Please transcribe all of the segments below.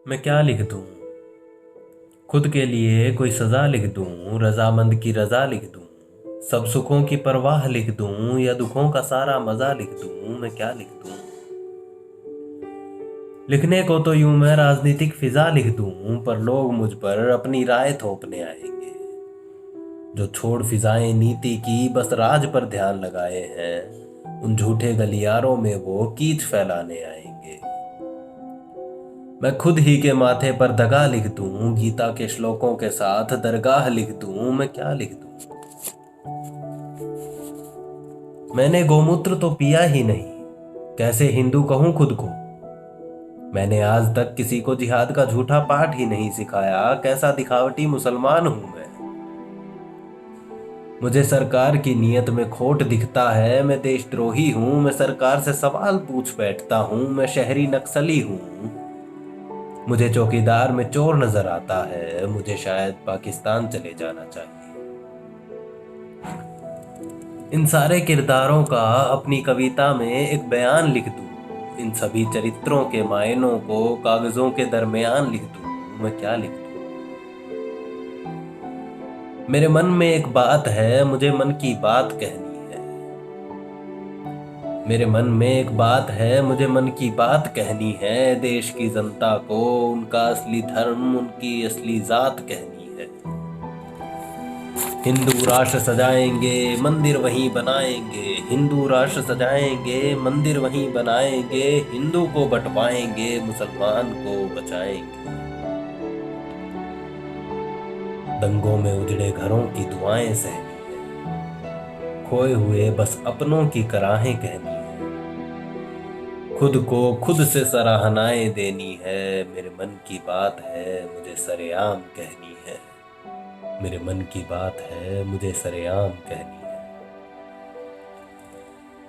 मैं क्या लिख दूं? खुद के लिए कोई सजा लिख दूं, रजामंद की रजा लिख दूं, सब सुखों की परवाह लिख दूं या दुखों का सारा मजा लिख दूं, मैं क्या लिख दूं? लिखने को तो यूं मैं राजनीतिक फिजा लिख दूं, पर लोग मुझ पर अपनी राय थोपने आएंगे। जो छोड़ फिजाएं नीति की बस राज पर ध्यान लगाए हैं, उन झूठे गलियारों में वो कीच फैलाने आएंगे। मैं खुद ही के माथे पर दगा लिख दूं, गीता के श्लोकों के साथ दरगाह लिख दूं, मैं क्या लिख दूं? मैंने गोमूत्र तो पिया ही नहीं, कैसे हिंदू कहूं खुद को। मैंने आज तक किसी को जिहाद का झूठा पाठ ही नहीं सिखाया, कैसा दिखावटी मुसलमान हूं मैं। मुझे सरकार की नीयत में खोट दिखता है, मैं देशद्रोही हूं, मैं सरकार से सवाल पूछ बैठता हूं, मैं शहरी नक्सली हूं। मुझे चौकीदार में चोर नजर आता है, मुझे शायद पाकिस्तान चले जाना चाहिए। इन सारे किरदारों का अपनी कविता में एक बयान लिख दूं, इन सभी चरित्रों के मायनों को कागजों के दरमियान लिख दूं, मैं क्या लिख दूं? मेरे मन में एक बात है, मुझे मन की बात कहनी है। मेरे मन में एक बात है, मुझे मन की बात कहनी है। देश की जनता को उनका असली धर्म, उनकी असली जात कहनी है। हिंदू राष्ट्र सजाएंगे, मंदिर वहीं बनाएंगे। हिंदू राष्ट्र सजाएंगे, मंदिर वहीं बनाएंगे। हिंदू को बंटवाएंगे, मुसलमान को बचाएंगे। दंगों में उजड़े घरों की दुआएं सहनी है, खोए हुए बस अपनों की कराहें कहनी है। खुद को खुद से सराहनाएं देनी है। मेरे मन की बात है, मुझे सरेआम कहनी है। मेरे मन की बात है, मुझे सरेआम कहनी है।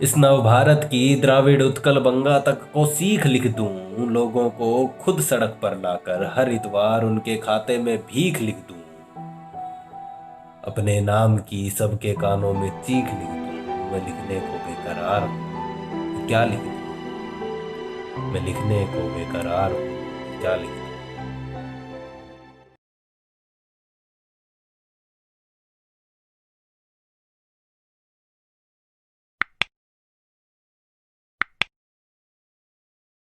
इस नव भारत की द्राविड़ उत्कल बंगा तक को सीख लिख दूं, लोगों को खुद सड़क पर लाकर हर इतवार उनके खाते में भीख लिख दूं। अपने नाम की सबके कानों में चीख लिख दूं। मैं लिखने को बेकरार हूं, क्या लिख दूं? मैं लिखने को बेकरार हूं, क्या लिख दूं?